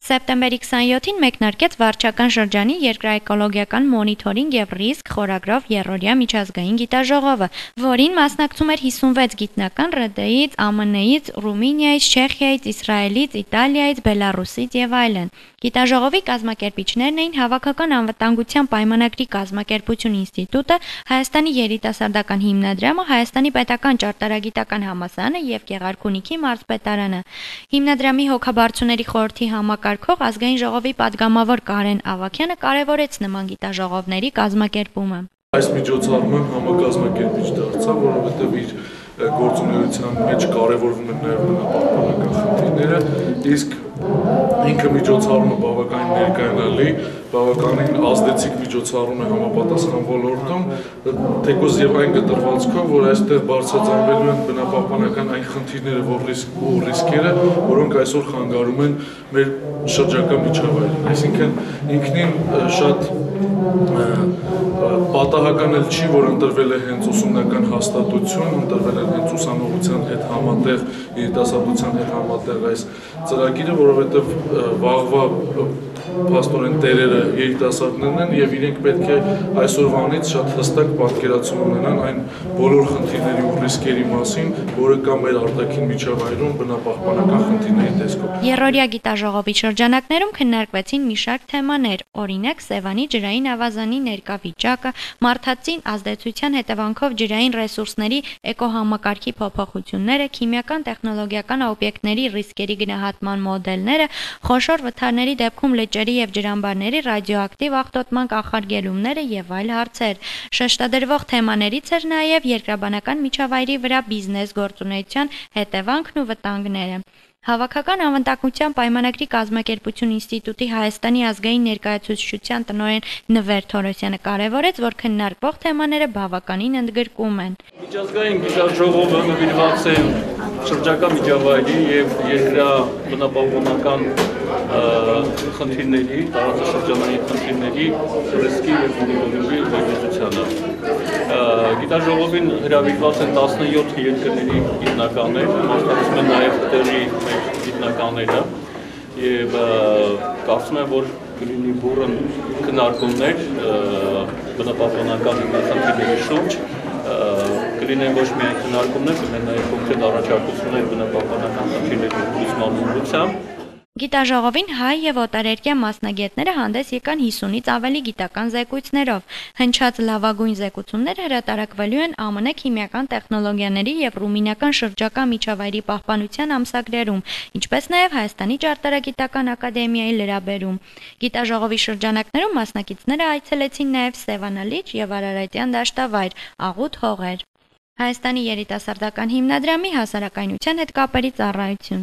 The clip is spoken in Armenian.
Սեպտեմբերի 27-ին մեկնարկեց վարչական շրջանի երկրաէկոլոգիական մոնիթորինգ և ռիսկ խորագրով երրորդյա միջազգային գիտաժողովը, որին մասնակցում էր 56 գիտնական ՌԴ-ից, ԱՄՆ-ից, Ռումինիայից, Չեխիայից, Իսրայելից, Իտալիայից, Բելառուսից և այլն։ Գիտաժողովի կազմակերպիչներն էին Հավաքական անվտանգության պայմանագրի կազմակերպություն ինստիտուտը, Հայաստանի երիտասարդական հիմնադրամը, Հայաստանի պետական ճարտարագիտական համալսարանը և Գեղարքունիքի մարզպետարանը։ Հիմնադրամի հոգաբարձուների խորհրդի համակարգող ազգային ժողովի падգամավոր Կարեն Ավագյանը կարևորեց նման գիտաժողովների կազմակերպումը։ Այս միջոցառումը համակազմակերպիչ դարձավ, որովհետև իր գործունեության մեջ կարևորվում են նաև բնապահպանական խնդիրները, իսկ ինքը միջոցառումը բավականին ներկայանալի, բավականին ազդեցիկ միջոցառում է համապատասխան ոլորտում, թեկուզ եւ այն գտրվածքով, որ այստեղ բարձրաձայնվելու են բնապահպանական այն խնդիրները ու ռիսկերը, որոնք այսօր խանգարում են մեր շրջակա միջավայրին։ Այսինքն ինքնին շատ պատահական էլ չի, որ ընտրվել է հենց ուսումնական հաստատություն, ընտրվել է հենց ուսանողության հետ համատեղ, երիտասարդության հետ համատեղ այս ծրագիրը, որովհետև վաղվա փաստորեն տերերը երիտասարդներն են եւ իրենք պետք է այսօրվանից շատ հստակ պատկերացում ունենան այն բոլոր խնդիրների ու ռիսկերի մասին, որը կա մեր արտաքին միջավայրում բնապահպանական խնդիրների տեսքով։ Երրորդյա գիտաժողովի շրջանակներում քննարկվեցին մի շարք թեմաներ, օրինակ Սևանի ջրային ավազանի ներկա վիճակը, մարդածին ազդեցության հետևանքով ջրային ռեսուրսների էկոհամակարգի փոփոխությունները, քիմիական տեխնոլոգիական օբյեկտների ռիսկերի գնահատման մոդելները, խոշոր վթարների դեպքում լճերի և ջրամբարների ռադիոակտիվ աղտոտման կանխարգելումները և այլ հարցեր։ Շեշտադրվող թեմաներից էր նաև երկրաբանական միջավայրի վրա բիզնես գործունեության հետևանքն ու վտանգները։ Հավաքական անվտանգության պայմանագրի կազմակերպություն ինստիտուտի Հայաստանի ազգային ներկայացուցչության տնօրեն Նվեր Թորոսյանը կարևորեց, որ քննարկվող թեմաները բավականին ընդգրկում են։ Միջազգային գիտաժողովը նվիրված է շրջակա միջավայրի և երկրաբնապահպանական խնդիրների, տարածաշրջանային խնդիրների ռիսկի և մոնիտորինգի վերլուծությանը։ Գիտաժողովին հրավիրված են 17 երկրների գիտնականներ, մասնակցում են նաև տեղի գիտնականները և կարծում եմ, որ կլինի բուռն քննարկումներ բնապահպանական խնդիրների շուրջ, կլինեն ոչ միայն քննարկումներ, կլինեն նաև կոնկրետ առաջարկություններ բնապահպանական խնդիրների լուծման ուղղությամբ։ Գիտաժողովին հայ և օտարերկրյա մասնագետները հանդես եկան 50-ից ավելի գիտական զեկույցներով։ Հնչած լավագույն զեկուցումները հրատարակվելու են ԱՄՆ քիմիական տեխնոլոգիաների և ռումինական շրջակա միջավայրի պահպանության ամսագրերում, ինչպես նաև Հայաստանի ճարտարագիտական ակադեմիայի լրաբերում։ Գիտաժողովի շրջանակներում մասնակիցները այցելեցին նաև Սևանալիճ և Արարատյան դաշտավայր, Աղութ հողեր։ Հայաստանի երիտասարդական հիմնադրամի հասարակայնության հետ կապերի ծառայություն։